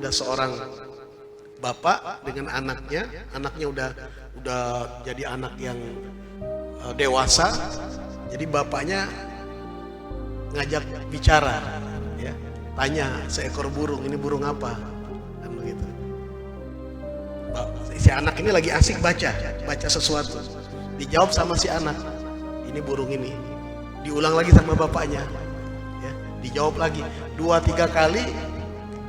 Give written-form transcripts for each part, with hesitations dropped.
ada seorang bapak dengan anaknya udah jadi anak yang dewasa. Jadi bapaknya ngajak bicara, ya, tanya seekor burung, ini burung apa, kan begitu. Si anak ini lagi asik baca sesuatu, dijawab sama si anak, ini burung ini. Diulang lagi sama bapaknya, ya, dijawab lagi 2-3 kali.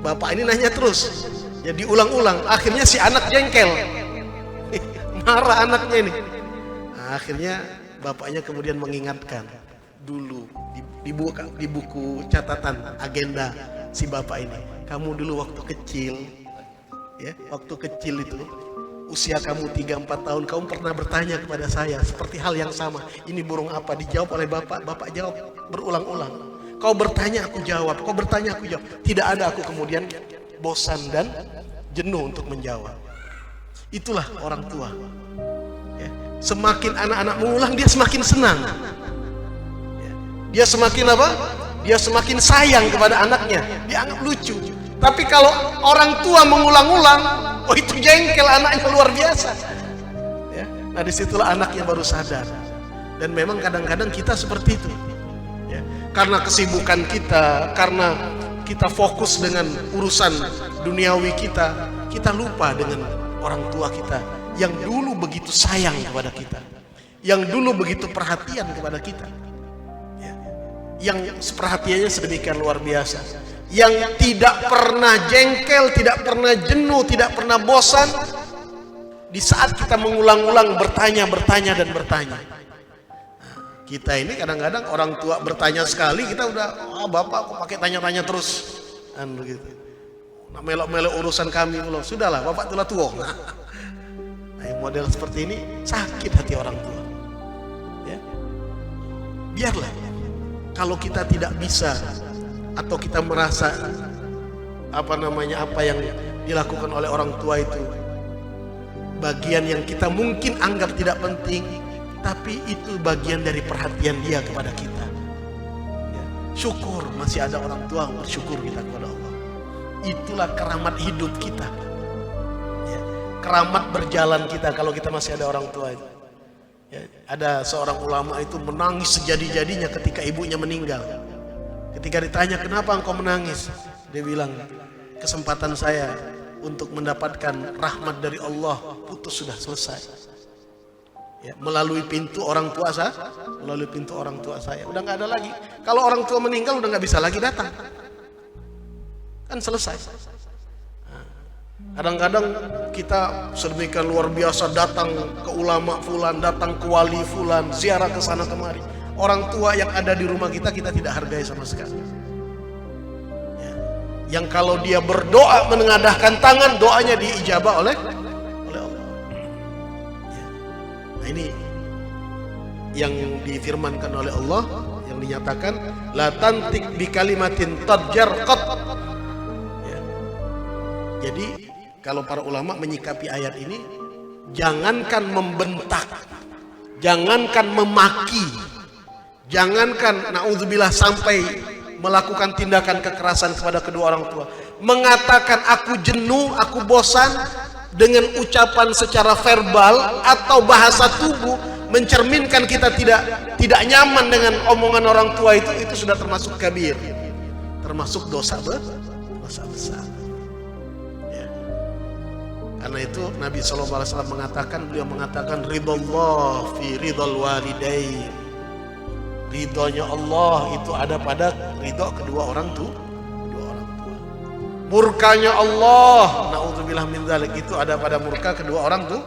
Bapak ini nanya terus, ya diulang-ulang. Akhirnya si anak jengkel, marah anaknya ini. Nah, akhirnya bapaknya kemudian mengingatkan, dulu di buku catatan agenda si bapak ini, kamu dulu waktu kecil, ya, waktu kecil itu usia kamu 3-4 tahun, kamu pernah bertanya kepada saya seperti hal yang sama, ini burung apa? Dijawab oleh bapak jawab berulang-ulang. Kau bertanya aku jawab, kau bertanya aku jawab. Tidak ada aku kemudian bosan dan jenuh untuk menjawab. Itulah orang tua, ya. Semakin anak-anak mengulang, dia semakin senang, ya. Dia semakin apa? Dia semakin sayang kepada anaknya, dia anggap lucu. Tapi kalau orang tua mengulang-ulang, oh itu jengkel anaknya luar biasa, ya. Nah disitulah anaknya baru sadar. Dan memang kadang-kadang kita seperti itu, ya. Karena kesibukan kita, karena kita fokus dengan urusan duniawi kita lupa dengan orang tua kita yang dulu begitu sayang kepada kita, yang dulu begitu perhatian kepada kita, ya. Yang perhatiannya sedemikian luar biasa, yang tidak pernah jengkel, tidak pernah jenuh, tidak pernah bosan di saat kita mengulang-ulang bertanya dan bertanya. Kita ini kadang-kadang orang tua bertanya sekali, kita udah, oh, bapak kok pakai tanya-tanya terus, kan begitu. Nah, melok-melok urusan kami, loh, sudahlah, bapak telah tua. Nah, yang model seperti ini sakit hati orang tua, ya. Biarlah, kalau kita tidak bisa atau kita merasa apa yang dilakukan oleh orang tua itu bagian yang kita mungkin anggap tidak penting, tapi itu bagian dari perhatian dia kepada kita, ya. Syukur masih ada orang tua, bersyukur kita kepada Allah. Itulah keramat hidup kita, ya. Keramat berjalan kita kalau kita masih ada orang tua itu, ya. Ada seorang ulama itu menangis sejadi-jadinya ketika ibunya meninggal. Ketika ditanya kenapa engkau menangis, dia bilang, kesempatan saya untuk mendapatkan rahmat dari Allah putus, sudah selesai. Ya, melalui pintu orang tua saya, udah nggak ada lagi. Kalau orang tua meninggal udah nggak bisa lagi datang, kan selesai. Nah, kadang-kadang kita sedemikian luar biasa datang ke ulama fulan, datang ke wali fulan, ziarah ke sana kemari. Orang tua yang ada di rumah kita tidak hargai sama sekali, ya. Yang kalau dia berdoa menengadahkan tangan, doanya diijabah oleh Allah. Nah, ini yang difirmankan oleh Allah, yang dinyatakan la tantik bi kalimatin tadjar qat, ya. Jadi kalau para ulama menyikapi ayat ini, jangankan membentak, jangankan memaki, jangankan naudzubillah sampai melakukan tindakan kekerasan kepada kedua orang tua, mengatakan aku jenuh, aku bosan dengan ucapan secara verbal atau bahasa tubuh mencerminkan kita tidak nyaman dengan omongan orang tua, itu sudah termasuk kabir, termasuk dosa besar, ya. Karena itu Nabi SAW mengatakan, beliau mengatakan ridallah fi ridal walidain, ridhonya Allah itu ada pada ridho kedua orang tua. Murkanya Allah, naudzubillah min dzalik, itu ada pada murka kedua orang tua.